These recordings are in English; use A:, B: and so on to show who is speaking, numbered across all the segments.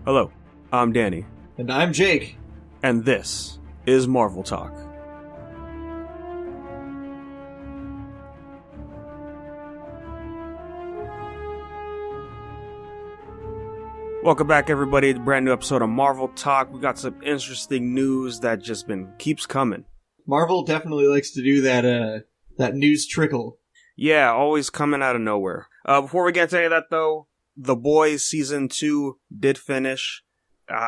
A: Hello, I'm Danny.
B: And I'm Jake.
A: And this is Marvel Talk. Welcome back, everybody, to a brand new episode of Marvel Talk. We got some interesting news that just keeps coming.
B: Marvel definitely likes to do that news trickle.
A: Yeah, always coming out of nowhere. Before we get to any of that, though, The Boys Season 2 did finish.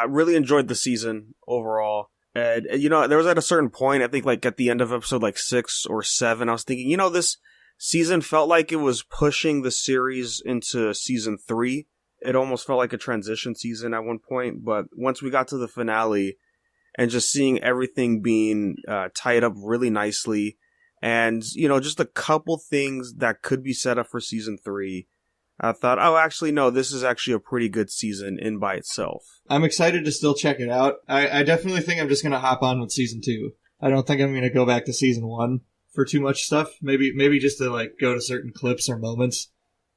A: Really enjoyed the season overall. And, there was at a certain point, I think like at the end of episode like 6 or 7, I was thinking, this season felt like it was pushing the series into season 3. It almost felt like a transition season at one point, but once we got to the finale and just seeing everything being tied up really nicely and, just a couple things that could be set up for season 3, I thought, oh, actually, no, this is actually a pretty good season in by itself.
B: I'm excited to still check it out. I definitely think I'm just going to hop on with season 2. I don't think I'm going to go back to season 1 for too much stuff. Maybe just to like go to certain clips or moments.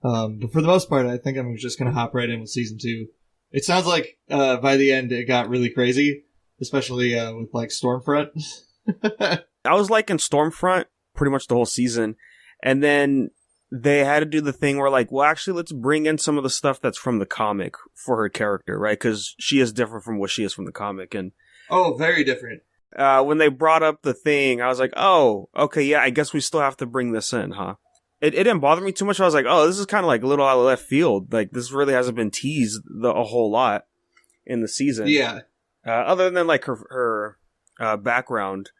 B: But for the most part, I think I'm just going to hop right in with season 2. It sounds like by the end it got really crazy, especially with like Stormfront.
A: I was liking Stormfront pretty much the whole season, and then they had to do the thing where like, well, actually, let's bring in some of the stuff that's from the comic for her character, right? Because she is different from what she is from the comic, and
B: very different.
A: When they brought up the thing, I was like, oh, okay, yeah, I guess we still have to bring this in, huh? It didn't bother me too much. I was like, oh, this is kind of like a little out of left field. Like, this really hasn't been teased a whole lot in the season.
B: Yeah.
A: Other than, like, her background,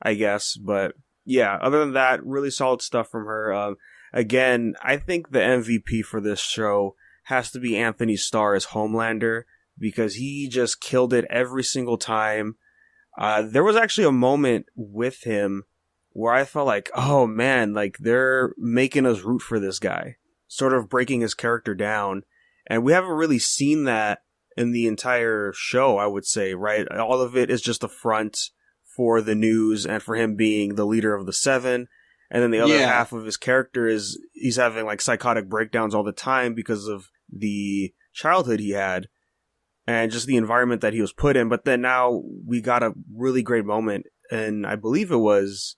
A: I guess. But, yeah, other than that, really solid stuff from her. Again, I think the MVP for this show has to be Anthony Starr as Homelander, because he just killed it every single time. There was actually a moment with him where I felt like, oh man, like they're making us root for this guy, sort of breaking his character down. And we haven't really seen that in the entire show, I would say, right? All of it is just a front for the news and for him being the leader of the Seven. And then the other half of his character is he's having like psychotic breakdowns all the time because of the childhood he had and just the environment that he was put in. But then now we got a really great moment, and I believe it was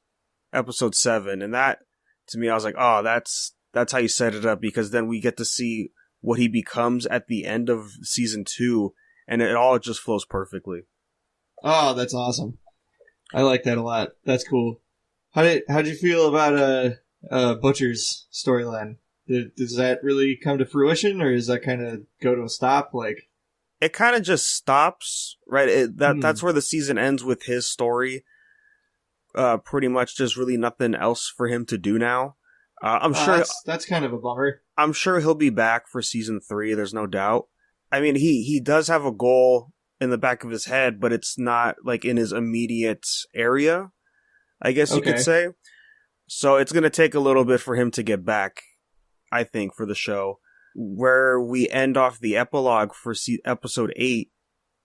A: episode 7, and that to me I was like, oh, that's how you set it up, because then we get to see what he becomes at the end of season 2, and it all just flows perfectly.
B: Oh, that's awesome. I like that a lot. That's cool. How'd you feel about Butcher's storyline? Does that really come to fruition, or does that kind of go to a stop? Like,
A: it kind of just stops, right? That's where the season ends with his story. Pretty much just really nothing else for him to do now. I'm sure
B: that's kind of a bummer.
A: I'm sure he'll be back for season 3. There's no doubt. I mean, he does have a goal in the back of his head, but it's not like in his immediate area, I guess you could say. So it's going to take a little bit for him to get back, I think, for the show. Where we end off the epilogue for episode 8,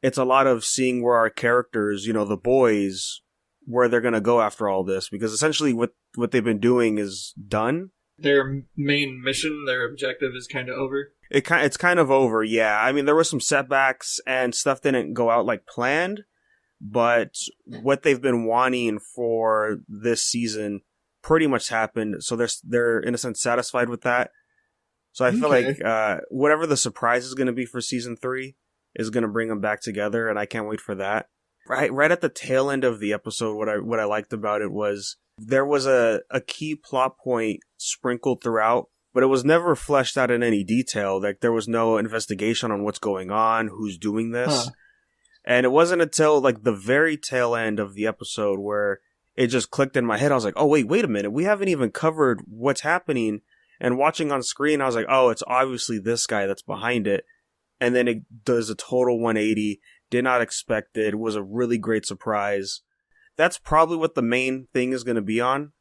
A: it's a lot of seeing where our characters, the boys, where they're going to go after all this, because essentially what they've been doing is done.
B: Their main mission, their objective is kind of over.
A: It's kind of over, yeah. I mean, there were some setbacks and stuff didn't go out like planned, but what they've been wanting for this season pretty much happened, so they're in a sense satisfied with that. So I feel like whatever the surprise is going to be for season 3 is going to bring them back together, and I can't wait for that. Right at the tail end of the episode, what I liked about it was there was a key plot point sprinkled throughout, but it was never fleshed out in any detail. Like, there was no investigation on what's going on, who's doing this. And it wasn't until like the very tail end of the episode where it just clicked in my head. I was like, oh, wait a minute. We haven't even covered what's happening. And watching on screen, I was like, oh, it's obviously this guy that's behind it. And then it does a total 180. Did not expect it. It was a really great surprise. That's probably what the main thing is going to be on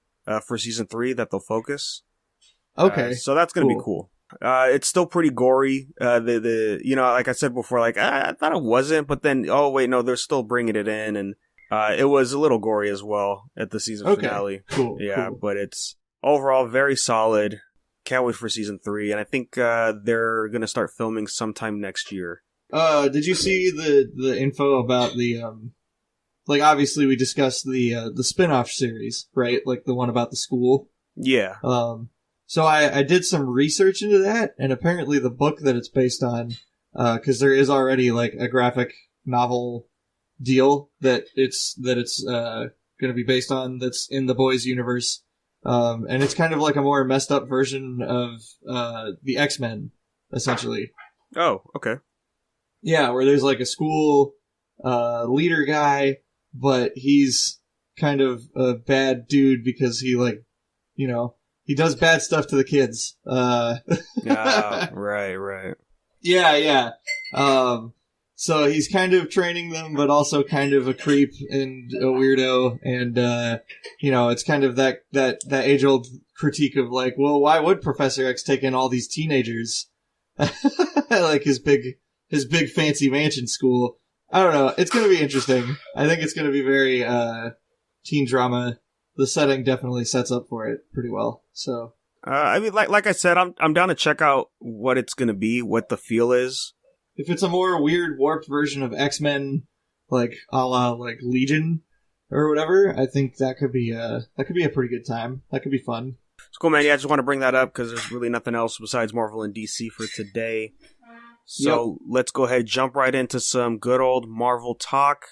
A: for season 3 that they'll focus.
B: Okay.
A: So that's going to be cool. It's still pretty gory. Like I said before, like I thought it wasn't, but then oh wait, no, they're still bringing it in, and it was a little gory as well at the season finale.
B: Cool.
A: Yeah, cool. But it's overall very solid. Can't wait for season 3, and I think they're going to start filming sometime next year.
B: Did you see the info about the like obviously we discussed the spin-off series, right? Like the one about the school.
A: Yeah.
B: So I did some research into that, and apparently the book that it's based on, because there is already like a graphic novel deal that it's going to be based on that's in the boys universe, and it's kind of like a more messed up version of the X-Men, essentially.
A: Oh, okay.
B: Yeah, where there's like a school leader guy, but he's kind of a bad dude because he like, you know, he does bad stuff to the kids.
A: Right.
B: Yeah. So he's kind of training them, but also kind of a creep and a weirdo. And, you know, it's kind of that age-old critique of like, well, why would Professor X take in all these teenagers? Like his big fancy mansion school. I don't know. It's going to be interesting. I think it's going to be very, teen drama. The setting definitely sets up for it pretty well. So,
A: I mean, like I said, I'm down to check out what it's going to be, what the feel is.
B: if it's a more weird, warped version of X-Men, like a la like Legion or whatever, I think that could be a pretty good time. That could be fun.
A: It's cool, man. Yeah, I just want to bring that up because there's really nothing else besides Marvel and DC for today. So Let's go ahead and jump right into some good old Marvel talk.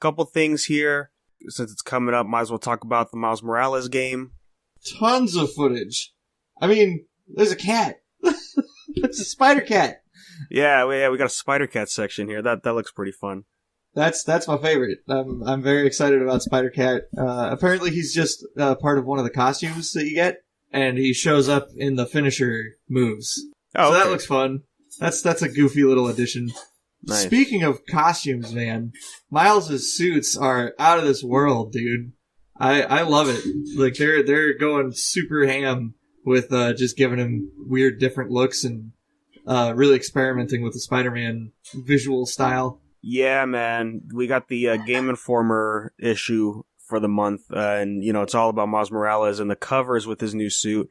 A: Couple things here. Since it's coming up, might as well talk about the Miles Morales game.
B: Tons of footage. I mean, there's a cat. It's a spider cat.
A: Yeah, we got a Spider Cat section here. That looks pretty fun.
B: That's my favorite. I'm very excited about Spider Cat. Apparently, he's just part of one of the costumes that you get, and he shows up in the finisher moves.
A: Oh,
B: so
A: okay.
B: that looks fun. That's a goofy little addition.
A: Nice.
B: Speaking of costumes, man, Miles' suits are out of this world, dude. I love it. Like they're going super ham with just giving him weird, different looks and really experimenting with the Spider-Man visual style.
A: Yeah, man. We got the Game Informer issue for the month, and it's all about Miles Morales, and the covers with his new suit.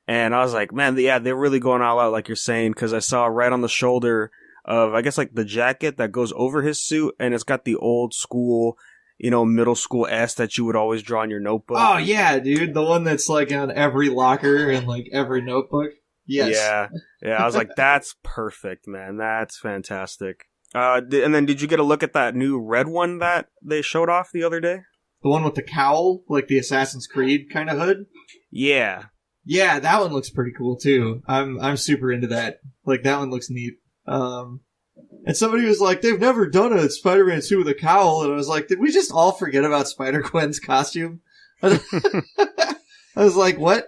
A: And I was like, man, they're really going all out, like you're saying, because I saw right on the shoulder of, I guess, like the jacket that goes over his suit, and it's got the old school, middle school S that you would always draw in your notebook.
B: Oh, yeah, dude. The one that's like on every locker and like every notebook. Yes.
A: Yeah. I was like, that's perfect, man. That's fantastic. And then did you get a look at that new red one that they showed off the other day?
B: The one with the cowl, like the Assassin's Creed kind of hood?
A: Yeah.
B: Yeah, that one looks pretty cool too. I'm super into that. Like that one looks neat. And somebody was like, they've never done a Spider-Man suit with a cowl, and I was like, did we just all forget about Spider-Gwen's costume? I was like, what?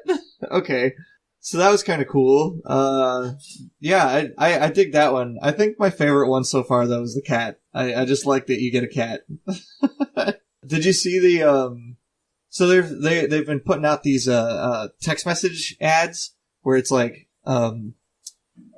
B: Okay. So that was kind of cool. Yeah, I dig that one. I think my favorite one so far though is the cat. I just like that you get a cat. Did you see the so they've been putting out these text message ads where it's like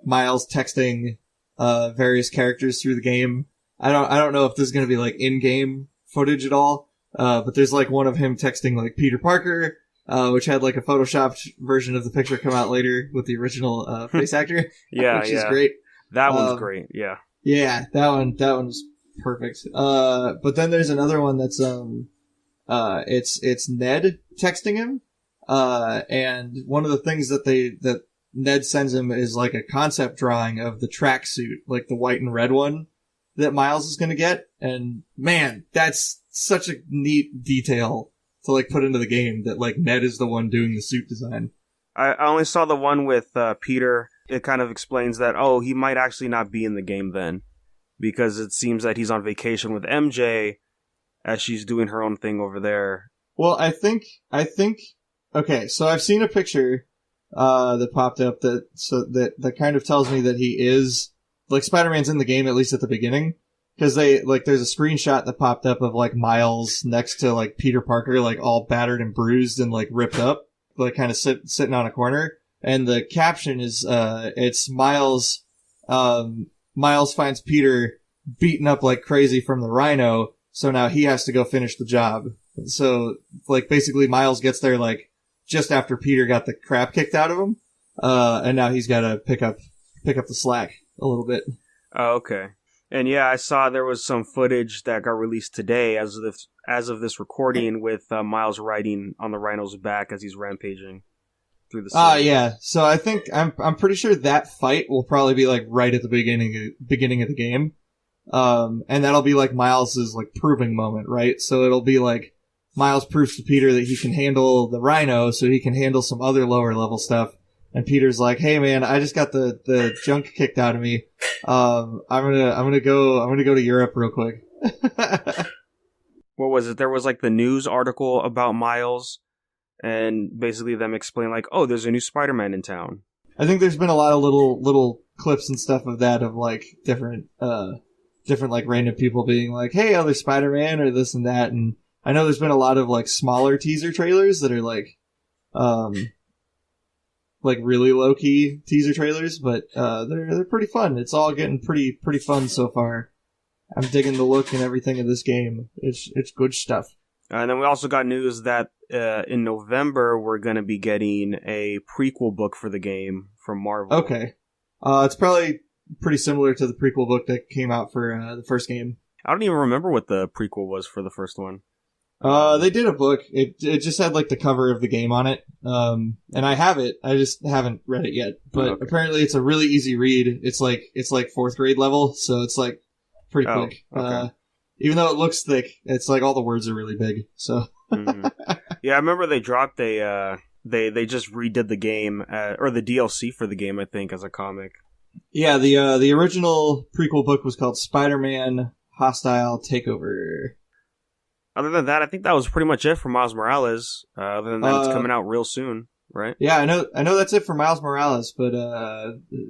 B: Miles texting various characters through the game. I don't know if this is going to be like in-game footage at all. But there's like one of him texting like Peter Parker, which had like a photoshopped version of the picture come out later with the original face actor. Which is great.
A: That one's great. Yeah.
B: Yeah, that one's perfect. But then there's another one that's it's Ned texting him. And one of the things that Ned sends him is like a concept drawing of the tracksuit, like the white and red one that Miles is going to get. And man, that's such a neat detail to like put into the game that like Ned is the one doing the suit design.
A: I only saw the one with Peter. It kind of explains that, he might actually not be in the game then, because it seems that he's on vacation with MJ as she's doing her own thing over there.
B: Well, I think, okay, so I've seen a picture that popped up that kind of tells me that he is, like, Spider-Man's in the game, at least at the beginning. Because there's a screenshot that popped up of, like, Miles next to, like, Peter Parker, like, all battered and bruised and, like, ripped up, like, kind of sitting on a corner. And the caption is, it's Miles, Miles finds Peter beaten up like crazy from the Rhino, so now he has to go finish the job. So, like, basically Miles gets there, like, just after Peter got the crap kicked out of him, and now he's got to pick up the slack a little bit.
A: Oh, okay. And yeah, I saw there was some footage that got released today as of this recording with Miles riding on the Rhino's back as he's rampaging through the city.
B: Yeah. So I think I'm pretty sure that fight will probably be like right at the beginning of the game. And that'll be like Miles's like proving moment, right? So it'll be like Miles proves to Peter that he can handle the Rhino, so he can handle some other lower level stuff. And Peter's like, "Hey man, I just got the junk kicked out of me. I'm gonna go to Europe real quick."
A: What was it? There was like the news article about Miles, and basically them explain like, "Oh, there's a new Spider-Man in town."
B: I think there's been a lot of little clips and stuff of that, of like different like random people being like, "Hey, other Spider-Man," or this and that. And I know there's been a lot of like smaller teaser trailers that are like really low key teaser trailers, but they're pretty fun. It's all getting pretty fun so far. I'm digging the look and everything of this game. It's good stuff.
A: And then we also got news that in November we're going to be getting a prequel book for the game from Marvel.
B: Okay. It's probably pretty similar to the prequel book that came out for the first game.
A: I don't even remember what the prequel was for the first one.
B: They did a book. It just had like the cover of the game on it. And I have it. I just haven't read it yet. But Apparently it's a really easy read. It's like fourth grade level, so it's like pretty quick.
A: Okay.
B: Even though it looks thick, it's like all the words are really big. So
A: Mm-hmm. Yeah, I remember they dropped a they just redid the game or the DLC for the game, I think, as a comic.
B: Yeah, the original prequel book was called Spider-Man Hostile Takeover.
A: Other than that, I think that was pretty much it for Miles Morales. Other than that, it's coming out real soon, right?
B: Yeah, I know that's it for Miles Morales, but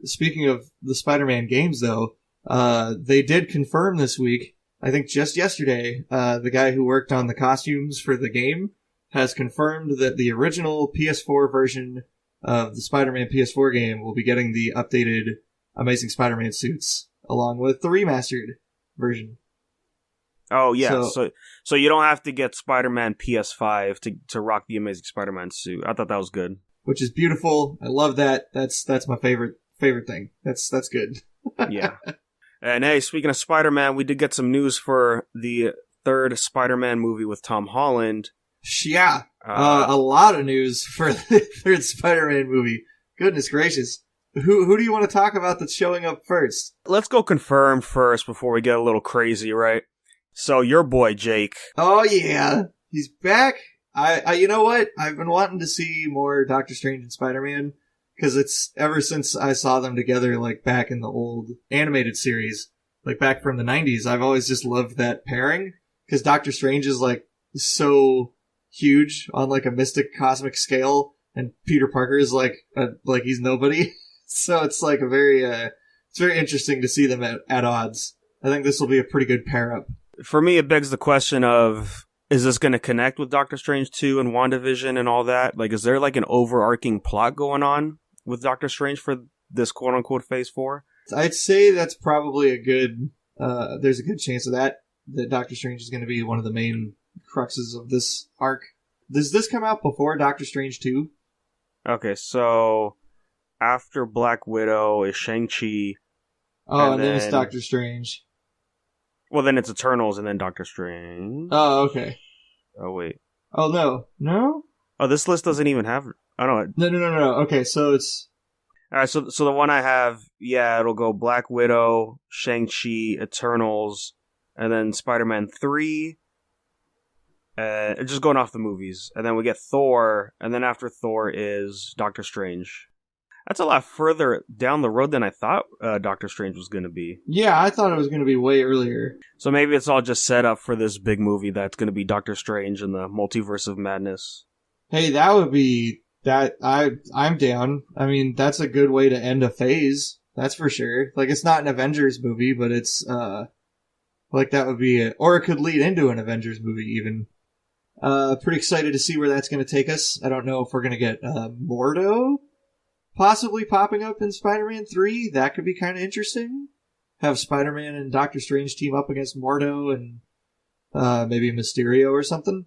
B: speaking of the Spider-Man games, though, they did confirm this week, I think just yesterday, the guy who worked on the costumes for the game has confirmed that the original PS4 version of the Spider-Man PS4 game will be getting the updated Amazing Spider-Man suits, along with the remastered version.
A: Oh, yeah. So you don't have to get Spider-Man PS5 to rock the Amazing Spider-Man suit. I thought that was good.
B: Which is beautiful. I love that. That's my favorite thing. That's good.
A: Yeah. And hey, speaking of Spider-Man, we did get some news for the third Spider-Man movie with Tom Holland.
B: Yeah. A lot of news for the third Spider-Man movie. Goodness gracious. Who do you want to talk about that's showing up first?
A: Let's go confirm first before we get a little crazy, right? So your boy Jake.
B: Oh yeah, he's back. I you know what? I've been wanting to see more Doctor Strange and Spider-Man because it's ever since I saw them together, like back in the old animated series, like back from the 90s. I've always just loved that pairing because Doctor Strange is like so huge on like a mystic cosmic scale, and Peter Parker is like he's nobody. So it's like it's very interesting to see them at odds. I think this will be a pretty good pair up.
A: For me, it begs the question of, is this going to connect with Doctor Strange 2 and WandaVision and all that? Like, is there like an overarching plot going on with Doctor Strange for this quote-unquote Phase 4?
B: I'd say that's probably a good, there's a good chance of that Doctor Strange is going to be one of the main cruxes of this arc. Does this come out before Doctor Strange 2?
A: Okay, so after Black Widow is Shang-Chi.
B: Oh, and then it's Doctor Strange.
A: Well, then it's Eternals and then Doctor Strange.
B: Oh, okay.
A: Oh, wait.
B: Oh, no. No?
A: Oh, this list doesn't even have... I don't know.
B: No. Okay, so it's...
A: Alright, so the one I have, yeah, it'll go Black Widow, Shang-Chi, Eternals, and then Spider-Man 3. Just going off the movies. And then we get Thor, and then after Thor is Doctor Strange. That's a lot further down the road than I thought Doctor Strange was going to be.
B: Yeah, I thought it was going to be way earlier.
A: So maybe it's all just set up for this big movie that's going to be Doctor Strange and the Multiverse of Madness.
B: Hey, that would be... I'm down. I mean, that's a good way to end a phase. That's for sure. Like, it's not an Avengers movie, but it's, like, that would be or it could lead into an Avengers movie, even. Pretty excited to see where that's going to take us. I don't know if we're going to get, Mordo possibly popping up in Spider-Man 3. That could be kind of interesting. Have Spider-Man and Doctor Strange team up against Mordo and, maybe Mysterio or something.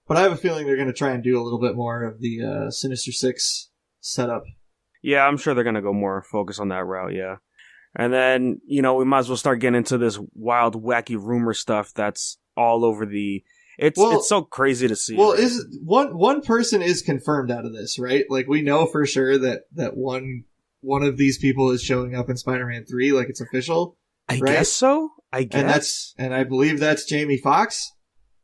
B: But I have a feeling they're going to try and do a little bit more of the Sinister Six setup.
A: Yeah, I'm sure they're going to go more focus on that route, yeah. And then, we might as well start getting into this wild, wacky rumor stuff that's all over the... It's so crazy to see.
B: Well,
A: right?
B: is one person is confirmed out of this, right? Like, we know for sure that one of these people is showing up in Spider-Man 3, like it's official.
A: I
B: right?
A: guess so. I guess.
B: And I believe that's Jamie Foxx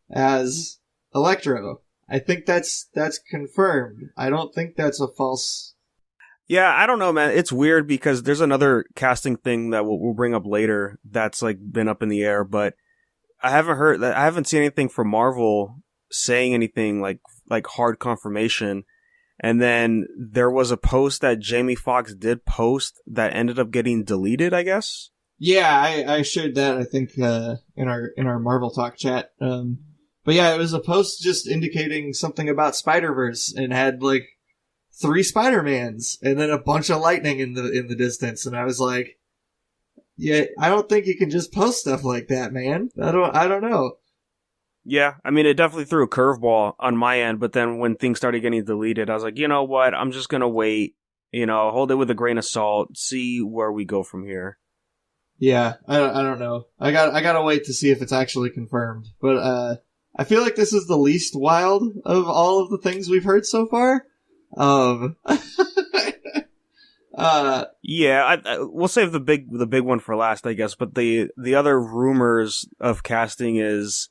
B: as Electro. I think that's confirmed. I don't think that's a false...
A: Yeah, I don't know, man. It's weird because there's another casting thing that we'll bring up later that's like been up in the air, but I haven't seen anything from Marvel saying anything like hard confirmation. And then there was a post that Jamie Foxx did post that ended up getting deleted, I guess.
B: Yeah, I shared that, I think, in our Marvel Talk chat. But yeah, it was a post just indicating something about Spider-Verse and had like 3 Spider-Mans and then a bunch of lightning in the distance. And I was like, yeah, I don't think you can just post stuff like that, man. I don't know.
A: Yeah, I mean, it definitely threw a curveball on my end, but then when things started getting deleted, I was like, you know what? I'm just going to wait, hold it with a grain of salt, see where we go from here.
B: Yeah, I don't know. I gotta wait to see if it's actually confirmed. But I feel like this is the least wild of all of the things we've heard so far.
A: Yeah, we'll save the big one for last, I guess. But the other rumors of casting is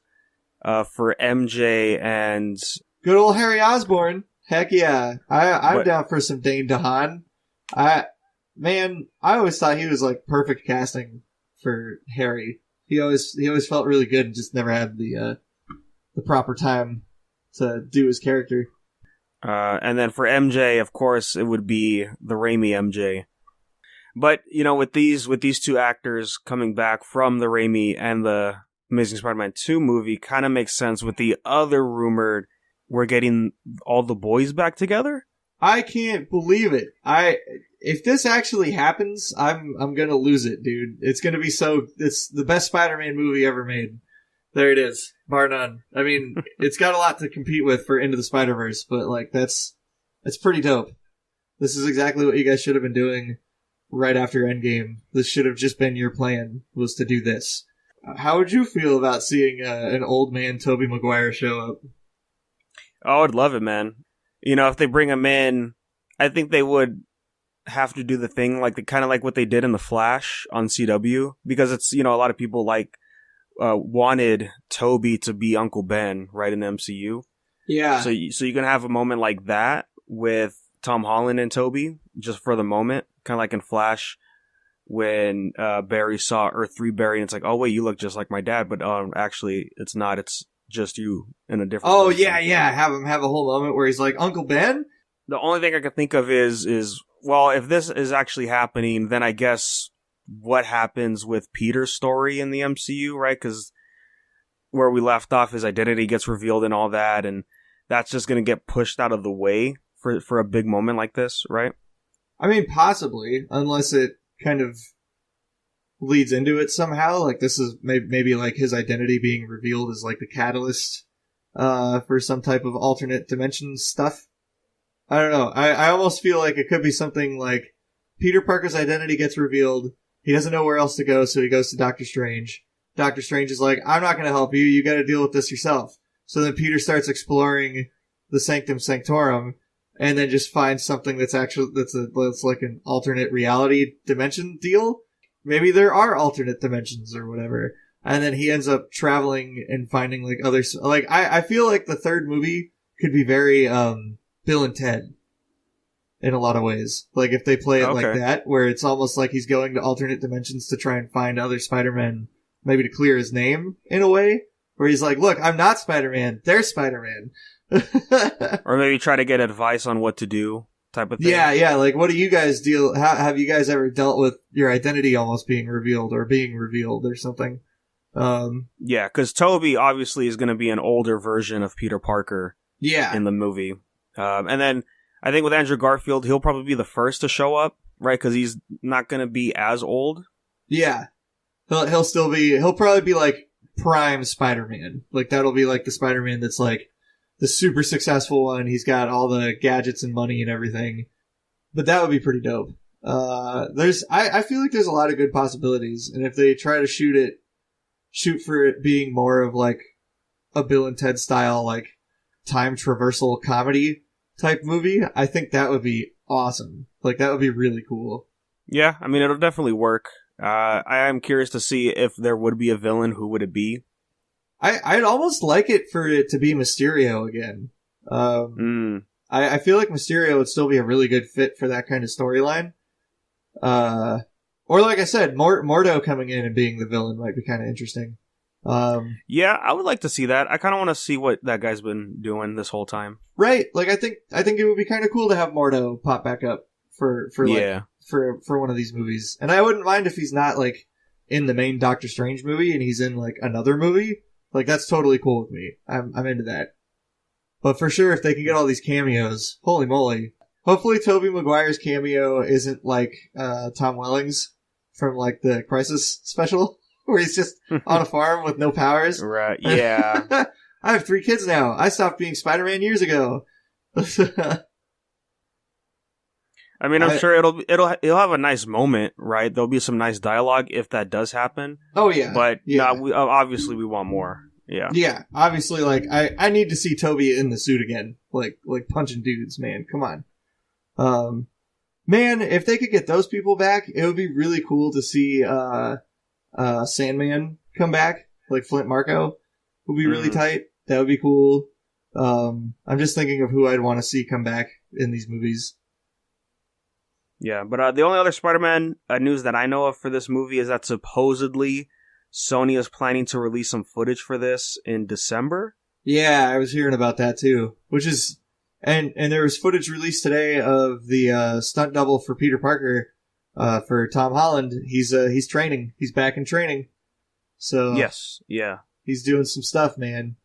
A: for MJ and
B: good old Harry Osborn. Heck yeah, I'm down for some Dane DeHaan. I always thought he was like perfect casting for Harry. He always felt really good and just never had the proper time to do his character.
A: And then for MJ, of course, it would be the Raimi MJ. But, with these 2 actors coming back from the Raimi and the Amazing Spider-Man 2 movie, kind of makes sense with the other rumored we're getting all the boys back together.
B: I can't believe it. If this actually happens, I'm gonna lose it, dude. It's gonna be it's the best Spider-Man movie ever made. There it is, bar none. I mean, it's got a lot to compete with for Into the Spider-Verse, but like that's pretty dope. This is exactly what you guys should have been doing right after Endgame. This should have just been your plan, was to do this. How would you feel about seeing an old man Tobey Maguire show up?
A: Oh, I'd love it, man. If they bring him in, I think they would have to do the thing like kind of like what they did in The Flash on CW, because it's, a lot of people wanted Toby to be Uncle Ben, right, in the MCU.
B: Yeah.
A: So you can have a moment like that with Tom Holland and Toby, just for the moment, kind of like in Flash, when Barry saw Earth 3 Barry, and it's like, oh wait, you look just like my dad, but actually it's not. It's just you in a different.
B: Oh
A: person.
B: yeah. Have him have a whole moment where he's like, Uncle Ben.
A: The only thing I can think of is well, if this is actually happening, then I guess what happens with Peter's story in the MCU, right? Because where we left off, his identity gets revealed and all that, and that's just going to get pushed out of the way for a big moment like this, right?
B: I mean, possibly, unless it kind of leads into it somehow. Like, this is maybe like his identity being revealed as like the catalyst for some type of alternate dimension stuff. I don't know. I almost feel like it could be something like Peter Parker's identity gets revealed. He doesn't know where else to go, so he goes to Doctor Strange. Doctor Strange is like, I'm not going to help you. You got to deal with this yourself. So then Peter starts exploring the Sanctum Sanctorum, and then just finds something that's like an alternate reality dimension deal. Maybe there are alternate dimensions or whatever. And then he ends up traveling and finding like others. Like, I feel like the third movie could be very Bill and Ted in a lot of ways. Like, if they play it like that, where it's almost like he's going to alternate dimensions to try and find other Spider-Men, maybe to clear his name in a way, where he's like, look, I'm not Spider-Man, they're Spider-Man.
A: Or maybe try to get advice on what to do, type of thing.
B: Yeah, like, what do you guys have you guys ever dealt with your identity almost being revealed or something?
A: Yeah, because Toby obviously is going to be an older version of Peter Parker in the movie. And then I think with Andrew Garfield, he'll probably be the first to show up, right? Because he's not going to be as old.
B: Yeah. He'll probably be like prime Spider-Man. Like, that'll be like the Spider-Man that's like the super successful one. He's got all the gadgets and money and everything. But that would be pretty dope. I feel like there's a lot of good possibilities, and if they try to shoot for it being more of like a Bill and Ted style, like time traversal comedy type movie, I think that would be awesome. Like, that would be really cool.
A: Yeah, I mean, it'll definitely work. I am curious to see if there would be a villain. Who would it be?
B: I'd almost like it for it to be Mysterio again. I feel like Mysterio would still be a really good fit for that kind of storyline. Or like I said, Mordo coming in and being the villain might be kind of interesting.
A: Yeah, I would like to see that. I kind of want to see what that guy's been doing this whole time.
B: Right. Like, I think it would be kind of cool to have Mordo pop back up for one of these movies. And I wouldn't mind if he's not like in the main Doctor Strange movie and he's in like another movie. Like, that's totally cool with me. I'm into that. But for sure, if they can get all these cameos, holy moly. Hopefully Tobey Maguire's cameo isn't like Tom Welling's from like the Crisis special, where he's just on a farm with no powers.
A: Right, yeah.
B: I have 3 kids now. I stopped being Spider-Man years ago.
A: I mean, I'm sure it'll have a nice moment, right? There'll be some nice dialogue if that does happen.
B: Oh yeah,
A: but
B: yeah.
A: Obviously we want more. Yeah,
B: yeah. Obviously, like I need to see Toby in the suit again, like punching dudes. Man, come on. Man, if they could get those people back, it would be really cool to see Sandman come back, like Flint Marko. Would be really tight. That would be cool. I'm just thinking of who I'd want to see come back in these movies.
A: Yeah, but the only other Spider-Man news that I know of for this movie is that supposedly Sony is planning to release some footage for this in December.
B: Yeah, I was hearing about that too. Which is, and there was footage released today of the stunt double for Peter Parker, for Tom Holland. He's training. He's back in training. So
A: yes, yeah,
B: he's doing some stuff, man.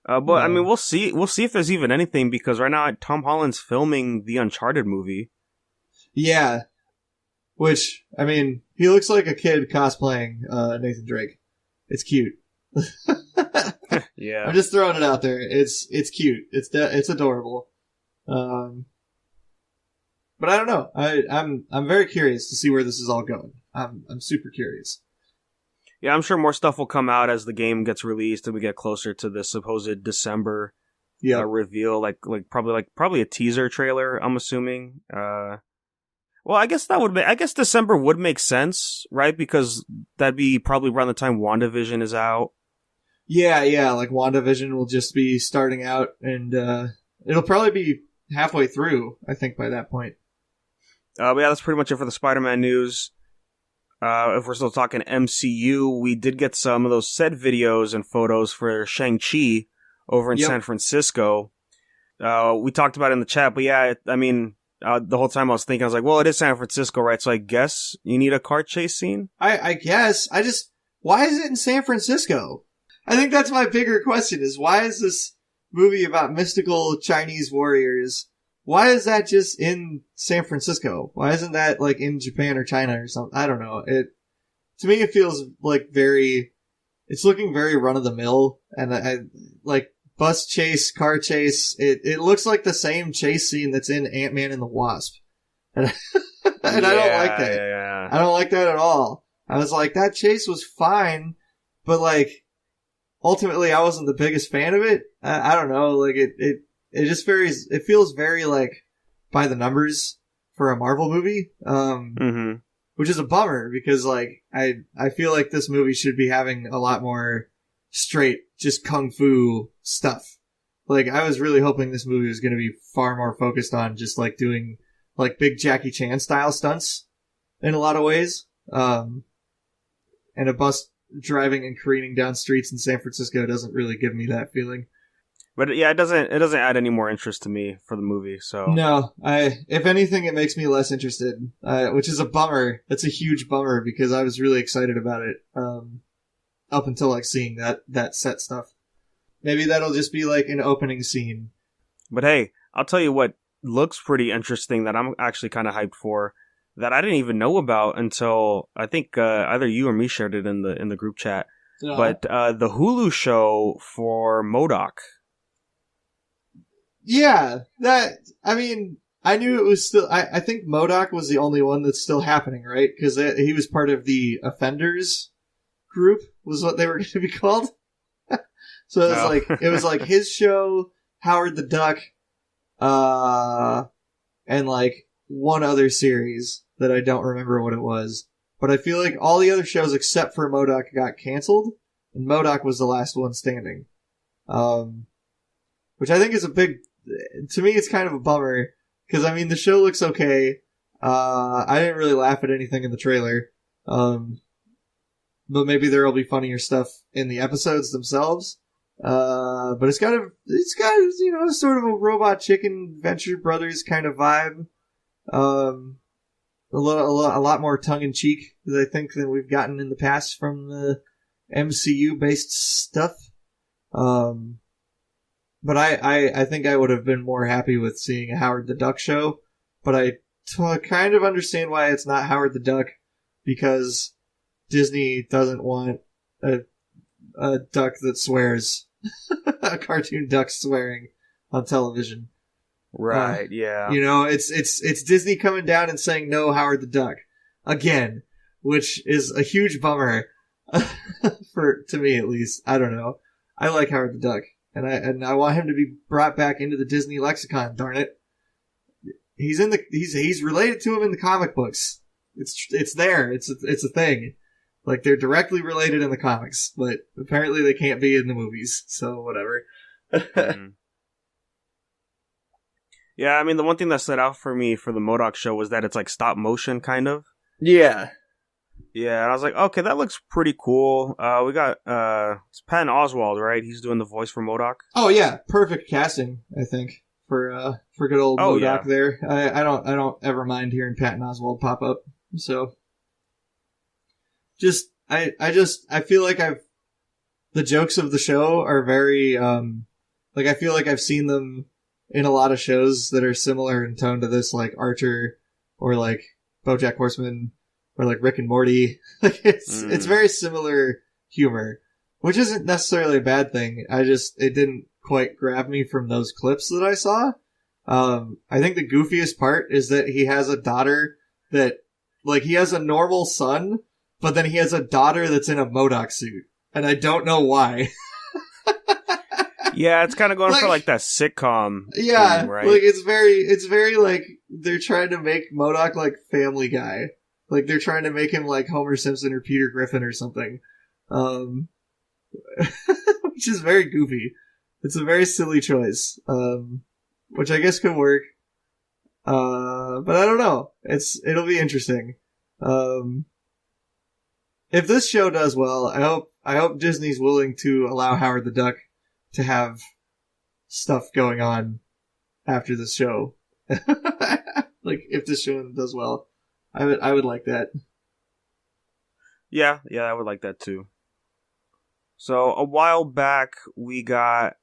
A: But I mean, we'll see. We'll see if there's even anything, because right now Tom Holland's filming the Uncharted movie.
B: Yeah, which I mean, he looks like a kid cosplaying Nathan Drake. It's cute.
A: Yeah,
B: I'm just throwing it out there. It's cute. It's adorable. But I don't know. I'm very curious to see where this is all going. I'm super curious.
A: Yeah, I'm sure more stuff will come out as the game gets released and we get closer to the supposed December reveal. Like probably a teaser trailer, I'm assuming. Well, I guess December would make sense, right? Because that'd be probably around the time WandaVision is out. Yeah.
B: Like WandaVision will just be starting out, and it'll probably be halfway through, I think, by that point.
A: But yeah, that's pretty much it for the Spider-Man news. If we're still talking MCU, we did get some of those set videos and photos for Shang-Chi over in San Francisco. We talked about it in the chat, but yeah, I mean, the whole time I was thinking, I was like, well, it is San Francisco, right? So I guess you need a car chase scene?
B: I guess. Why is it in San Francisco? I think that's my bigger question, is why is this movie about mystical Chinese warriors, why is that just in San Francisco? Why isn't that like in Japan or China or something? I don't know. To me, it feels like it's looking very run of the mill, and I like bus chase, car chase. It looks like the same chase scene that's in Ant-Man and the Wasp, and I don't like that.
A: Yeah.
B: I don't like that at all. I was like, that chase was fine, but like ultimately, I wasn't the biggest fan of it. I don't know. Like it just it feels very like by the numbers for a Marvel movie. Which is a bummer, because like I feel like this movie should be having a lot more straight just kung fu stuff. Like, I was really hoping this movie was going to be far more focused on just like doing like big Jackie Chan style stunts in a lot of ways. And a bus driving and careening down streets in San Francisco doesn't really give me that feeling.
A: But yeah, it doesn't add any more interest to me for the movie. So
B: no, if anything, it makes me less interested, which is a bummer. That's a huge bummer, because I was really excited about it up until like seeing that set stuff. Maybe that'll just be like an opening scene.
A: But hey, I'll tell you what looks pretty interesting that I'm actually kind of hyped for, that I didn't even know about until I think either you or me shared it in the group chat. But the Hulu show for MODOK.
B: Yeah, I mean, I knew it was still... I think MODOK was the only one that's still happening, right? Because he was part of the Offenders group, was what they were going to be called. So it was like his show, Howard the Duck, and like one other series that I don't remember what it was. But I feel like all the other shows except for MODOK got canceled, and MODOK was the last one standing. Which I think is a big... To me, it's kind of a bummer, because, I mean, the show looks okay. I didn't really laugh at anything in the trailer. But maybe there will be funnier stuff in the episodes themselves. But it's got, you know, sort of a Robot Chicken Venture Brothers kind of vibe. A lot more tongue-in-cheek, I think, than we've gotten in the past from the MCU-based stuff. But I think I would have been more happy with seeing a Howard the Duck show. But I kind of understand why it's not Howard the Duck, because Disney doesn't want a duck that swears, a cartoon duck swearing on television.
A: Right, yeah.
B: You know, it's Disney coming down and saying no Howard the Duck again, which is a huge bummer to me at least. I don't know. I like Howard the Duck, and I want him to be brought back into the Disney lexicon. Darn it, he's related to him in the comic books. It's there. It's a thing. Like, they're directly related in the comics, but apparently they can't be in the movies. So whatever.
A: Mm-hmm. Yeah, I mean, the one thing that stood out for me for the MODOK show was that it's like stop motion, kind of.
B: Yeah.
A: Yeah, and I was like, okay, that looks pretty cool. We got it's Patton Oswalt, right? He's doing the voice for MODOK.
B: Oh yeah, perfect casting, I think, for good old MODOK there. I don't ever mind hearing Patton Oswalt pop up. So I feel like the jokes of the show are very like, I feel like I've seen them in a lot of shows that are similar in tone to this, like Archer or like BoJack Horseman or like Rick and Morty. Like, it's very similar humor, which isn't necessarily a bad thing. It didn't quite grab me from those clips that I saw. I think the goofiest part is that he has a daughter that, like, he has a normal son, but then he has a daughter that's in a MODOK suit, and I don't know why.
A: Yeah, it's kind of going for like that sitcom.
B: Yeah,
A: thing, right?
B: Like, it's very like they're trying to make MODOK like Family Guy. Like, they're trying to make him like Homer Simpson or Peter Griffin or something. Which is very goofy. It's a very silly choice. Which I guess could work. But I don't know. It'll be interesting. If this show does well, I hope Disney's willing to allow Howard the Duck to have stuff going on after this show. Like, if this show does well, I would like that.
A: Yeah, I would like that too. So a while back, we got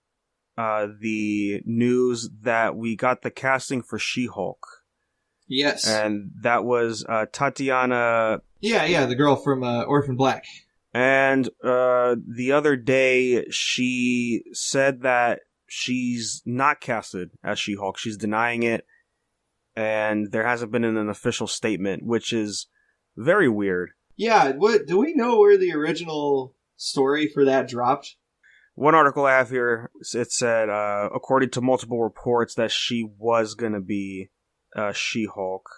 A: the news that we got the casting for She-Hulk.
B: Yes.
A: And that was Tatiana...
B: Yeah, the girl from Orphan Black.
A: And the other day, she said that she's not casted as She-Hulk. She's denying it. And there hasn't been an official statement, which is very weird.
B: Yeah, do we know where the original story for that dropped?
A: One article I have here, it said, according to multiple reports, that she was going to be She-Hulk.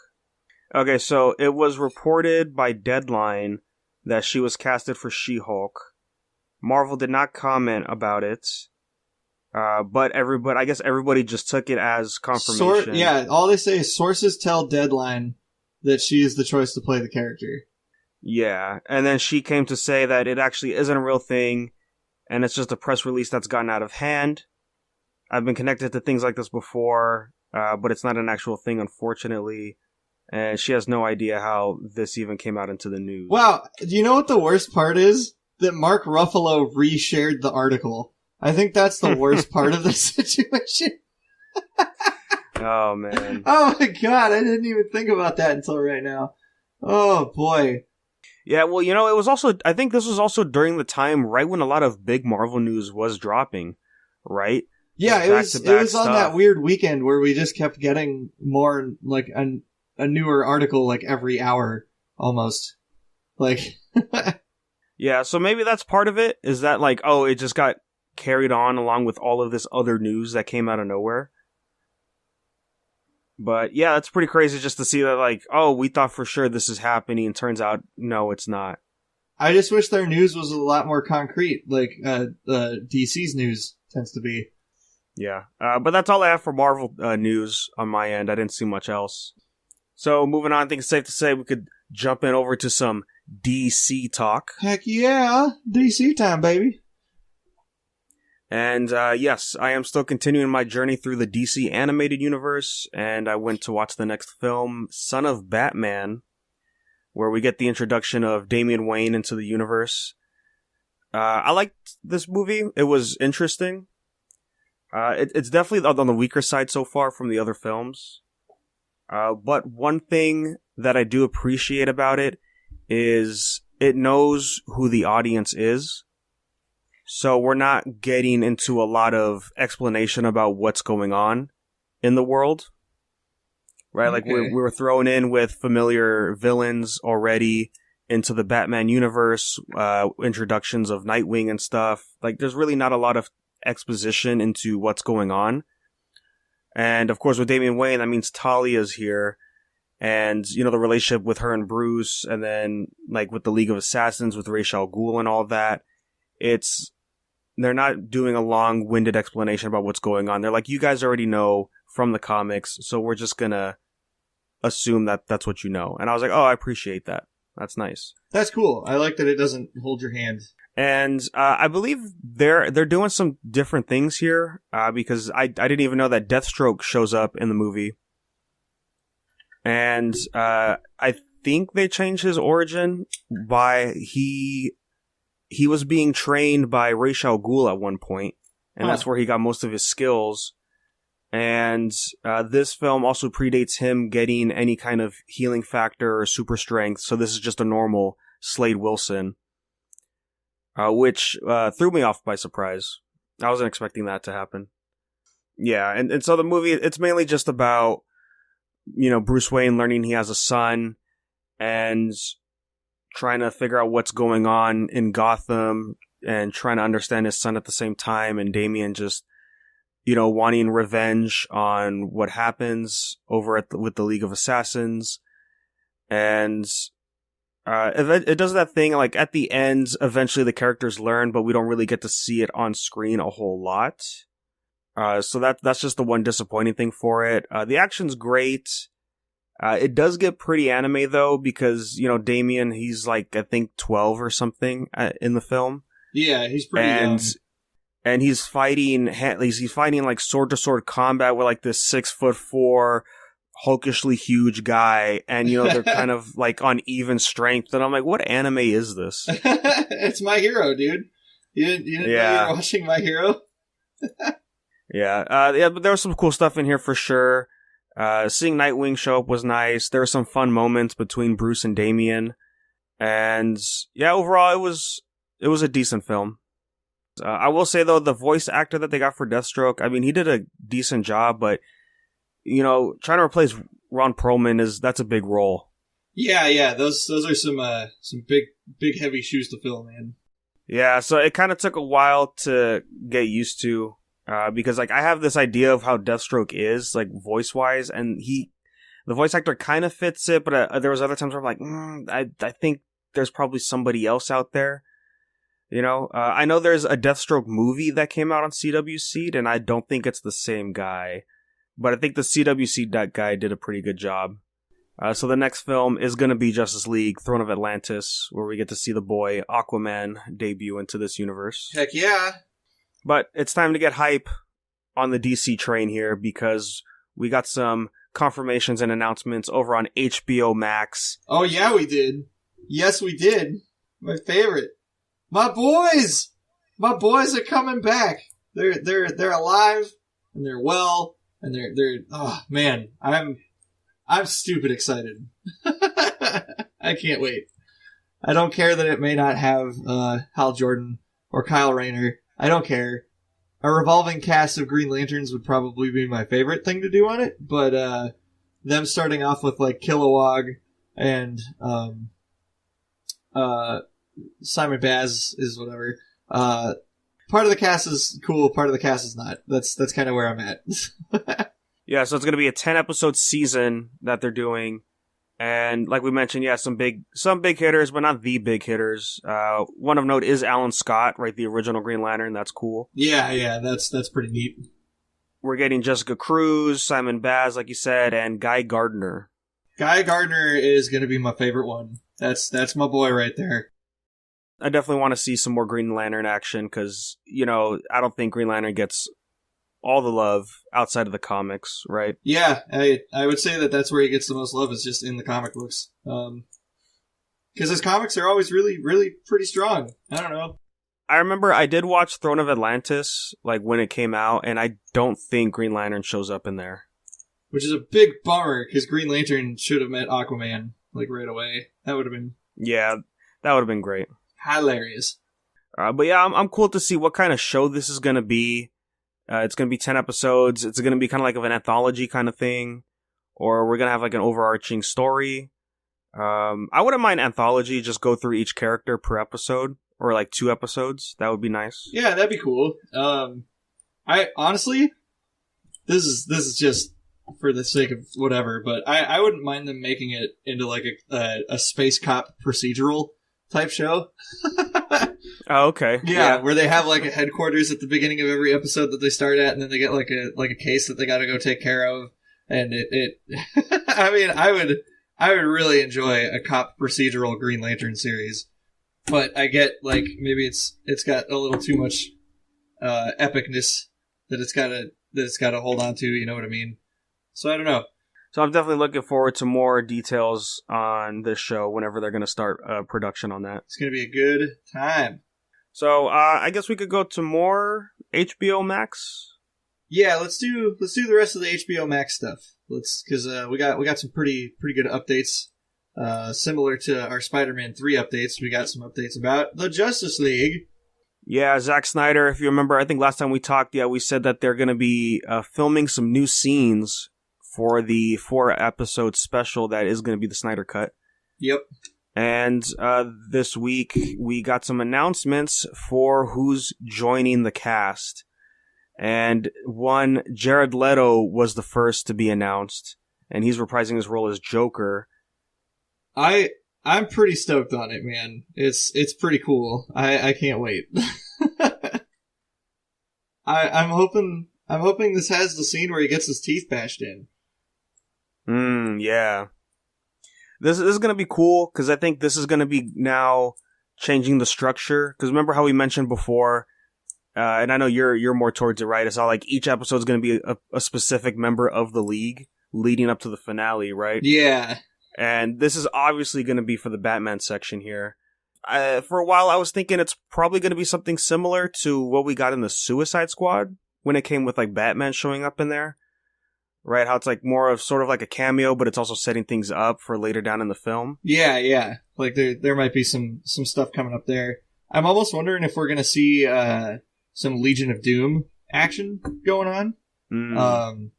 A: Okay, so it was reported by Deadline that she was casted for She-Hulk. Marvel did not comment about it. But I guess everybody just took it as confirmation.
B: All they say is sources tell Deadline that she is the choice to play the character.
A: Yeah, and then she came to say that it actually isn't a real thing, and it's just a press release that's gotten out of hand. I've been connected to things like this before, but it's not an actual thing, unfortunately. And she has no idea how this even came out into the news.
B: Wow, do you know what the worst part is? That Mark Ruffalo reshared the article. I think that's the worst part of this situation.
A: Oh, man.
B: Oh, my God. I didn't even think about that until right now. Oh, boy.
A: Yeah, well, you know, it was also... I think this was also during the time right when a lot of big Marvel news was dropping, right?
B: Yeah, it was
A: stuff.
B: on that weird weekend where we just kept getting more, like, a newer article, like, every hour, almost. Like...
A: Yeah, so maybe that's part of it, is that, like, oh, it just got carried on along with all of this other news that came out of nowhere. But, yeah, that's pretty crazy just to see that, like, oh, we thought for sure this is happening, and turns out, no, it's not.
B: I just wish their news was a lot more concrete, like DC's news tends to be.
A: Yeah, but that's all I have for Marvel news on my end. I didn't see much else. So, moving on, I think it's safe to say we could jump in over to some DC talk.
B: Heck yeah, DC time, baby.
A: And yes, I am still continuing my journey through the DC animated universe, and I went to watch the next film, Son of Batman, where we get the introduction of Damian Wayne into the universe. I liked this movie. It was interesting. It's definitely on the weaker side so far from the other films. But one thing that I do appreciate about it is it knows who the audience is. So we're not getting into a lot of explanation about what's going on in the world. Right? Okay. Like we were thrown in with familiar villains already into the Batman universe, introductions of Nightwing and stuff. Like there's really not a lot of exposition into what's going on. And of course with Damian Wayne, that means Talia's here. And, you know, the relationship with her and Bruce, and then, like, with the League of Assassins, with Ra's al Ghul and all that, they're not doing a long-winded explanation about what's going on. They're like, you guys already know from the comics, so we're just gonna assume that that's what you know. And I was like, oh, I appreciate that. That's nice.
B: That's cool. I like that it doesn't hold your hand.
A: And I believe they're doing some different things here, because I didn't even know that Deathstroke shows up in the movie. And I think they changed his origin by he was being trained by Ra's al Ghul at one point, and that's where he got most of his skills. And this film also predates him getting any kind of healing factor or super strength, so this is just a normal Slade Wilson, which threw me off by surprise. I wasn't expecting that to happen. Yeah, and so the movie, it's mainly just about, you know, Bruce Wayne learning he has a son and trying to figure out what's going on in Gotham and trying to understand his son at the same time, and Damian just, you know, wanting revenge on what happens over with the League of Assassins. And it does that thing, like, at the end, eventually the characters learn, but we don't really get to see it on screen a whole lot. So that's just the one disappointing thing for it. The action's great. It does get pretty anime though, because, you know, Damian, he's like, I think 12 or something in the film.
B: Yeah, he's pretty young.
A: And he's fighting like sword to sword combat with like this 6'4" hulkishly huge guy, and you know they're kind of like on even strength. And I'm like, what anime is this?
B: It's My Hero, dude. You didn't know you were watching My Hero?
A: Yeah, but there was some cool stuff in here for sure. Seeing Nightwing show up was nice. There were some fun moments between Bruce and Damian, and yeah, overall it was a decent film. I will say though, the voice actor that they got for Deathstroke, I mean, he did a decent job, but you know, trying to replace Ron Perlman that's a big role. Yeah,
B: those are some big heavy shoes to fill, man.
A: Yeah, so it kind of took a while to get used to. Because like I have this idea of how Deathstroke is, like voice wise, and the voice actor kind of fits it, but there was other times where I'm like, I think there's probably somebody else out there. You know, I know there's a Deathstroke movie that came out on CW Seed, and I don't think it's the same guy, but I think the CW Seed guy did a pretty good job. So the next film is going to be Justice League: Throne of Atlantis, where we get to see the boy Aquaman debut into this universe.
B: Heck yeah.
A: But it's time to get hype on the DC train here, because we got some confirmations and announcements over on HBO Max.
B: Oh yeah, we did. Yes, we did. My favorite. My boys are coming back. They're alive and they're well and they're oh man, I'm stupid excited. I can't wait. I don't care that it may not have Hal Jordan or Kyle Rayner. I don't care. a revolving cast of Green Lanterns would probably be my favorite thing to do on it, but them starting off with like Kilowog and Simon Baz is whatever. Part of the cast is cool, part of the cast is not. That's kind of where I'm at.
A: Yeah, so it's going to be a 10-episode season that they're doing. And like we mentioned, yeah, some big hitters, but not the big hitters. One of note is Alan Scott, right? The original Green Lantern. That's cool.
B: Yeah, that's pretty neat.
A: We're getting Jessica Cruz, Simon Baz, like you said, and Guy Gardner.
B: Guy Gardner is going to be my favorite one. That's my boy right there.
A: I definitely want to see some more Green Lantern action because, I don't think Green Lantern gets all the love outside of the comics, right?
B: Yeah, I would say that's where he gets the most love is just in the comic books. Because his comics are always really, really pretty strong. I don't know.
A: I remember I did watch Throne of Atlantis, like when it came out, and I don't think Green Lantern shows up in there.
B: Which is a big bummer, because Green Lantern should have met Aquaman, like right away. That would have been...
A: Yeah, that would have been great.
B: Hilarious.
A: But yeah, I'm cool to see what kind of show this is going to be. It's going to be 10 episodes. It's going to be kind of like an anthology kind of thing. Or we're going to have like an overarching story. I wouldn't mind anthology, just go through each character per episode. Or like 2 episodes. That would be nice.
B: Yeah, that'd be cool. I honestly, this is just for the sake of whatever, but I wouldn't mind them making it into like a space cop procedural type show.
A: Oh, okay.
B: Yeah, where they have like a headquarters at the beginning of every episode that they start at, and then they get like a case that they got to go take care of, and it I mean, I would really enjoy a cop procedural Green Lantern series, but I get like maybe it's got a little too much epicness that it's got to hold on to. You know what I mean? So I don't know.
A: So I'm definitely looking forward to more details on this show whenever they're going to start production on that.
B: It's going to be a good time.
A: So I guess we could go to more HBO Max.
B: Yeah, let's do the rest of the HBO Max stuff. Because we got some pretty good updates. Similar to our Spider-Man 3 updates, we got some updates about the Justice League.
A: Yeah, Zack Snyder, if you remember, I think last time we talked, we said that they're going to be filming some new scenes for the 4-episode special that is going to be the Snyder Cut.
B: Yep.
A: And this week, we got some announcements for who's joining the cast. And one, Jared Leto was the first to be announced, and he's reprising his role as Joker.
B: I'm pretty stoked on it, man. It's pretty cool. I can't wait. I'm hoping this has the scene where he gets his teeth bashed in.
A: Yeah. This is going to be cool, because I think this is going to be now changing the structure. Because remember how we mentioned before, and I know you're more towards it, right? It's all like each episode is going to be a specific member of the League leading up to the finale, right?
B: Yeah.
A: And this is obviously going to be for the Batman section here. For a while, I was thinking it's probably going to be something similar to what we got in the Suicide Squad when it came with like Batman showing up in there. Right, how it's like more of sort of like a cameo, but it's also setting things up for later down in the film.
B: Yeah. Like there might be some stuff coming up there. I'm almost wondering if we're gonna see some Legion of Doom action going on.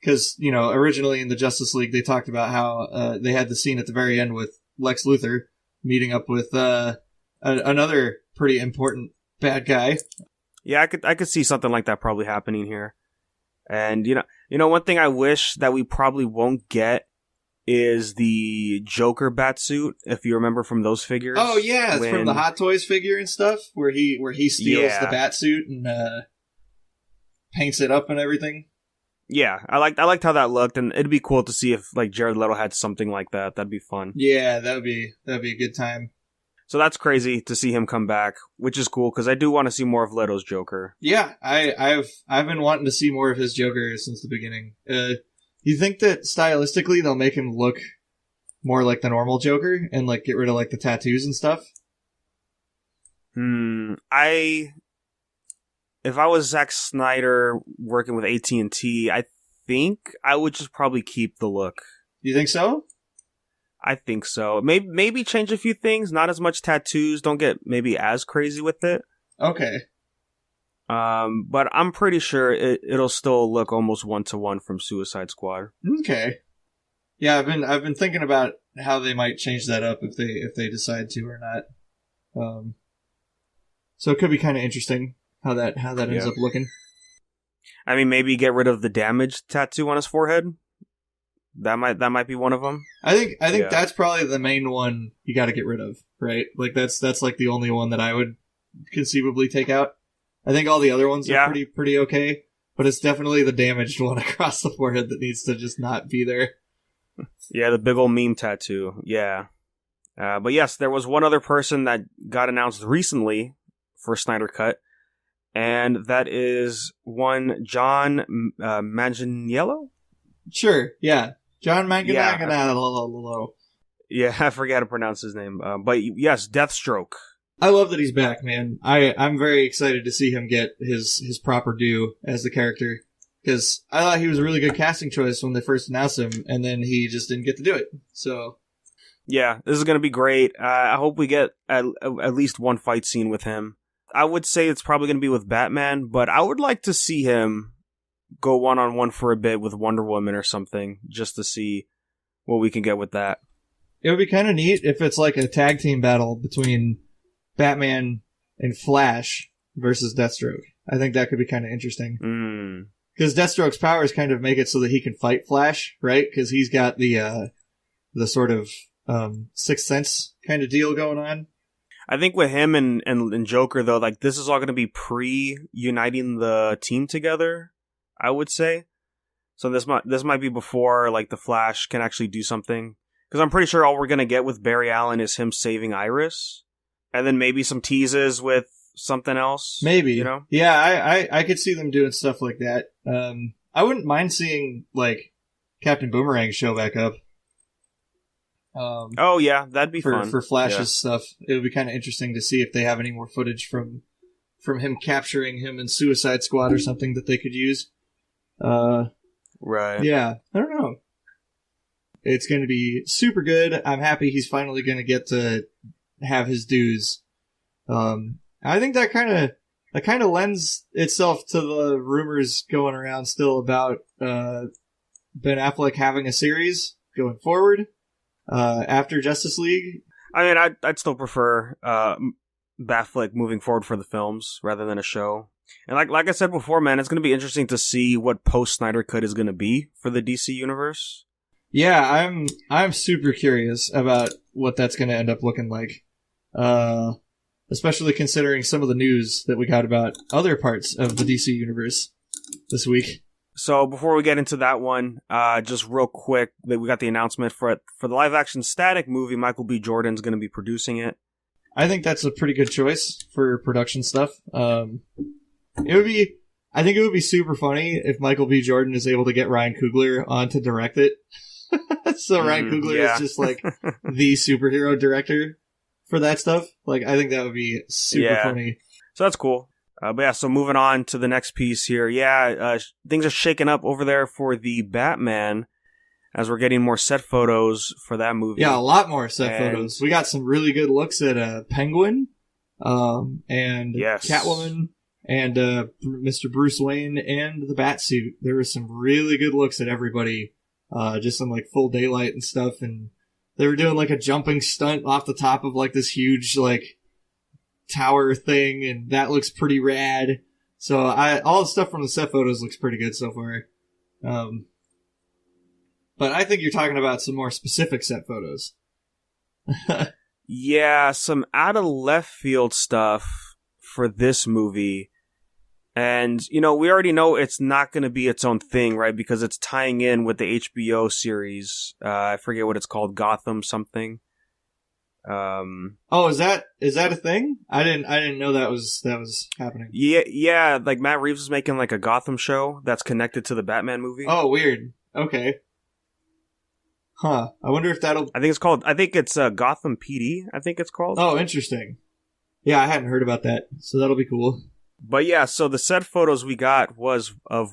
B: Because originally in the Justice League they talked about how they had the scene at the very end with Lex Luthor meeting up with another pretty important bad guy.
A: Yeah, I could see something like that probably happening here. And, one thing I wish that we probably won't get is the Joker batsuit, if you remember from those figures.
B: Oh, yeah, it's from the Hot Toys figure and stuff, where he steals the batsuit and paints it up and everything.
A: Yeah, I liked how that looked, and it'd be cool to see if, like, Jared Leto had something like that. That'd be fun.
B: Yeah, that'd be a good time.
A: So that's crazy to see him come back, which is cool because I do want to see more of Leto's Joker.
B: Yeah, I've been wanting to see more of his Joker since the beginning. You think that stylistically they'll make him look more like the normal Joker and like get rid of like the tattoos and stuff?
A: If I was Zack Snyder working with AT&T, I think I would just probably keep the look.
B: You think so?
A: I think so. Maybe change a few things. Not as much tattoos. Don't get maybe as crazy with it.
B: Okay.
A: But I'm pretty sure it'll still look almost 1-to-1 from Suicide Squad.
B: Okay. Yeah, I've been thinking about how they might change that up if they decide to or not. So it could be kind of interesting how that ends up looking.
A: I mean, maybe get rid of the damage tattoo on his forehead. That might be one of them.
B: I think that's probably the main one you got to get rid of, right? Like that's like the only one that I would conceivably take out. I think all the other ones are pretty okay, but it's definitely the damaged one across the forehead that needs to just not be there.
A: Yeah, the big old meme tattoo. Yeah. But yes, there was one other person that got announced recently for Snyder Cut, and that is one John Manganiello?
B: Sure, yeah. John Manganiello.
A: Yeah, I forget how to pronounce his name. But yes, Deathstroke.
B: I love that he's back, man. I'm very excited to see him get his proper due as the character. Because I thought he was a really good casting choice when they first announced him, and then he just didn't get to do it. So,
A: yeah, this is going to be great. I hope we get at least one fight scene with him. I would say it's probably going to be with Batman, but I would like to see him go one-on-one for a bit with Wonder Woman or something, just to see what we can get with that.
B: It would be kind of neat if it's like a tag team battle between Batman and Flash versus Deathstroke. I think that could be kind of interesting. Because Deathstroke's powers kind of make it so that he can fight Flash, right? Because he's got the sort of Sixth Sense kind of deal going on.
A: I think with him and Joker, though, like this is all going to be pre-uniting the team together, I would say. So this might be before like the Flash can actually do something. Because I'm pretty sure all we're going to get with Barry Allen is him saving Iris. And then maybe some teases with something else.
B: Maybe.
A: You know?
B: Yeah, I could see them doing stuff like that. I wouldn't mind seeing, like, Captain Boomerang show back up.
A: Oh, yeah, that'd be fun.
B: For Flash's stuff. It would be kind of interesting to see if they have any more footage from him capturing him in Suicide Squad or something that they could use.
A: Right.
B: Yeah, I don't know. It's going to be super good. I'm happy he's finally going to get to have his dues. I think that kind of lends itself to the rumors going around still about Ben Affleck having a series going forward after Justice League.
A: I mean, I'd still prefer Affleck moving forward for the films rather than a show. And like I said before, man, it's going to be interesting to see what post Snyder Cut is going to be for the DC universe.
B: Yeah, I'm super curious about what that's going to end up looking like. Especially considering some of the news that we got about other parts of the DC universe this week.
A: So before we get into that one, just real quick, we got the announcement for the live-action Static movie. Michael B. Jordan's going to be producing it.
B: I think that's a pretty good choice for production stuff. I think it would be super funny if Michael B. Jordan is able to get Ryan Coogler on to direct it. So Ryan Coogler is just like the superhero director for that stuff. Like, I think that would be super funny.
A: So that's cool. But yeah, so moving on to the next piece here. Yeah, things are shaking up over there for the Batman as we're getting more set photos for that movie.
B: Yeah, a lot more set photos. We got some really good looks at Penguin and Catwoman and Mr. Bruce Wayne and the Batsuit. There were some really good looks at everybody just in like full daylight and stuff, and they were doing like a jumping stunt off the top of like this huge like tower thing, and that looks pretty rad. So all the stuff from the set photos looks pretty good so far. But I think you're talking about some more specific set photos.
A: Yeah, some out of left field stuff for this movie. And, you know, we already know it's not going to be its own thing, right? Because it's tying in with the HBO series. I forget what it's called, Gotham something.
B: Oh, is that a thing? I didn't know that was happening.
A: Yeah, like Matt Reeves is making like a Gotham show that's connected to the Batman movie.
B: Oh, weird. Okay. Huh. I wonder if that'll...
A: I think it's Gotham PD, I think it's called.
B: Oh, interesting. Yeah, I hadn't heard about that, so that'll be cool.
A: But yeah, so the set photos we got was of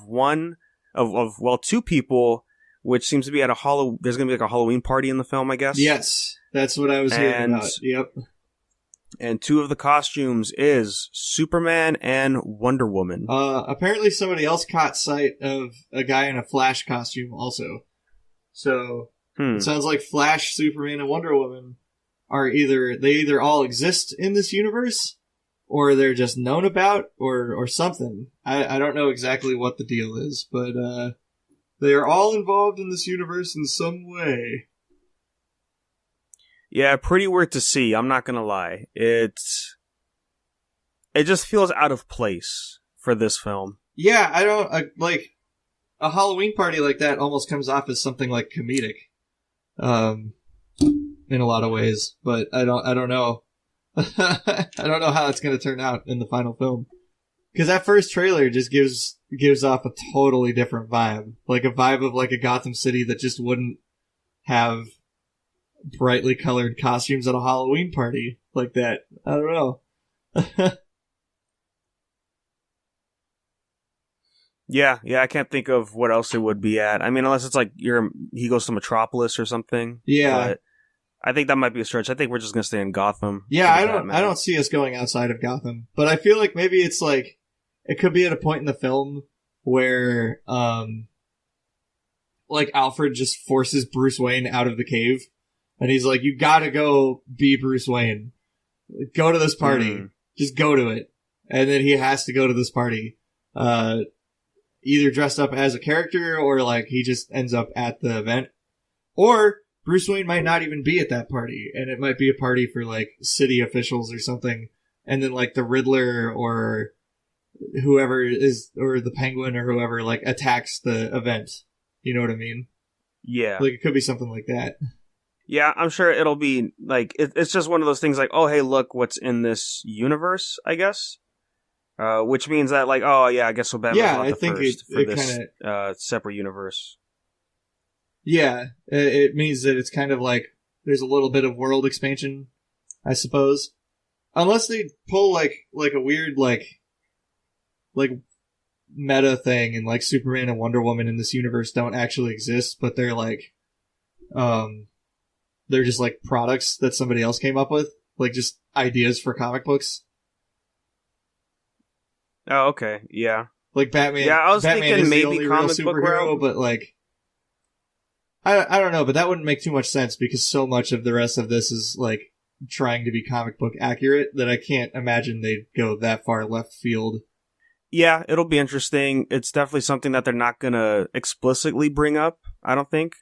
A: two people, which seems to be at there's going to be like a Halloween party in the film, I guess.
B: Yes, that's what I was hearing about. Yep.
A: And two of the costumes is Superman and Wonder Woman.
B: Apparently somebody else caught sight of a guy in a Flash costume also. So it sounds like Flash, Superman, and Wonder Woman are either all exist in this universe, or they're just known about, or something. I don't know exactly what the deal is, but they are all involved in this universe in some way.
A: Yeah, pretty weird to see, I'm not gonna lie. It just feels out of place for this film.
B: Yeah, like, a Halloween party like that almost comes off as something like comedic. In a lot of ways, but I don't know. I don't know how it's going to turn out in the final film. Because that first trailer just gives off a totally different vibe. Like a vibe of like a Gotham City that just wouldn't have brightly colored costumes at a Halloween party like that. I don't know.
A: Yeah, I can't think of what else it would be at. I mean, unless it's like he goes to Metropolis or something.
B: Yeah.
A: But I think that might be a stretch. I think we're just gonna stay in Gotham.
B: Yeah, I don't see us going outside of Gotham. But I feel like maybe it's like it could be at a point in the film where like Alfred just forces Bruce Wayne out of the cave and he's like, you gotta go be Bruce Wayne. Go to this party. Just go to it. And then he has to go to this party. Either dressed up as a character or like he just ends up at the event. Or Bruce Wayne might not even be at that party and it might be a party for like city officials or something. And then like the Riddler or whoever is, or the Penguin or whoever like attacks the event. You know what I mean?
A: Yeah.
B: Like it could be something like that.
A: Yeah, I'm sure it'll be like, it's just one of those things like, oh, hey, look what's in this universe, I guess. Which means that, like, oh, yeah, I guess so Batman's not the first for this separate universe.
B: Yeah, it means that it's kind of like there's a little bit of world expansion, I suppose. Unless they pull, like a weird, like meta thing and, like, Superman and Wonder Woman in this universe don't actually exist, but they're, like, they're just, like, products that somebody else came up with. Like, just ideas for comic books.
A: Oh, okay, yeah.
B: Like Batman.
A: Yeah, I was
B: Batman
A: thinking
B: is
A: maybe
B: the only
A: comic
B: real
A: book
B: superhero,
A: route.
B: but like, I don't know, but that wouldn't make too much sense because so much of the rest of this is like trying to be comic book accurate that I can't imagine they'd go that far left field.
A: Yeah, it'll be interesting. It's definitely something that they're not gonna explicitly bring up, I don't think.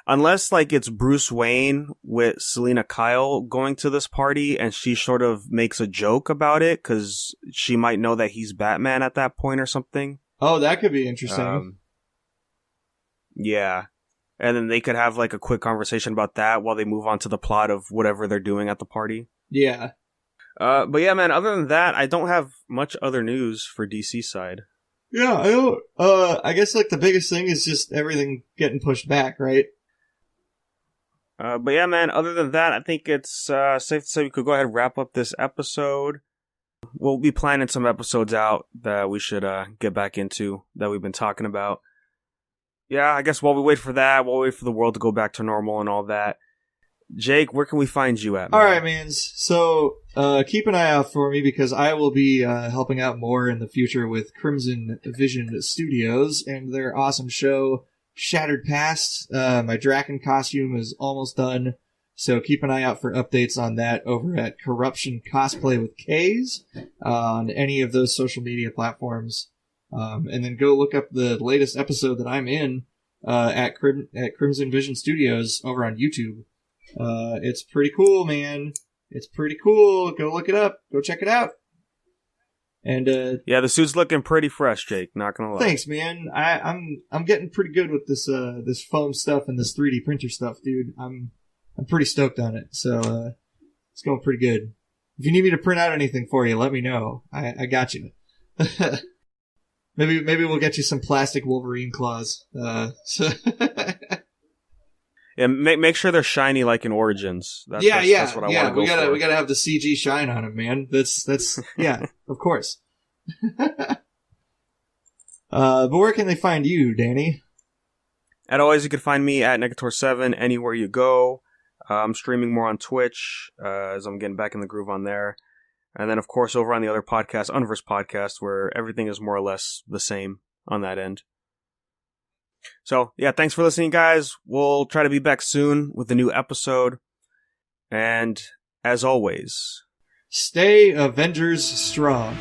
A: Unless, like, it's Bruce Wayne with Selena Kyle going to this party and she sort of makes a joke about it because she might know that he's Batman at that point or something.
B: Oh, that could be interesting.
A: Yeah. And then they could have, like, a quick conversation about that while they move on to the plot of whatever they're doing at the party.
B: Yeah.
A: But yeah, man, other than that, I don't have much other news for DC side.
B: Yeah, I don't. I guess, like, the biggest thing is just everything getting pushed back, right?
A: But yeah, man, other than that, I think it's safe to say we could go ahead and wrap up this episode. We'll be planning some episodes out that we should get back into that we've been talking about. Yeah, I guess while we wait for that, we'll wait for the world to go back to normal and all that. Jake, where can we find you at, man?
B: Alright, mans. So, keep an eye out for me because I will be helping out more in the future with Crimson Vision Studios and their awesome show, Shattered Past. My Draken costume is almost done, so keep an eye out for updates on that over at Corruption Cosplay with K's on any of those social media platforms. And then go look up the latest episode that I'm in at Crimson Vision Studios over on YouTube. It's pretty cool, man. It's pretty cool. Go look it up. Go check it out. And
A: yeah, the suit's looking pretty fresh, Jake. Not gonna lie.
B: Thanks, man. I'm getting pretty good with this this foam stuff and this 3D printer stuff, dude. I'm pretty stoked on it. So it's going pretty good. If you need me to print out anything for you, let me know. I got you. maybe we'll get you some plastic Wolverine claws.
A: Yeah, make sure they're shiny like in Origins. That's what I want to go for.
B: We gotta have the CG shine on them, man. That's yeah, of course. But where can they find you, Danny?
A: As always, you can find me at Negator7 anywhere you go. I'm streaming more on Twitch as I'm getting back in the groove on there. And then, of course, over on the other podcast, Unversed Podcast, where everything is more or less the same on that end. So, yeah, thanks for listening, guys. We'll try to be back soon with a new episode. And, as always,
B: stay Avengers strong.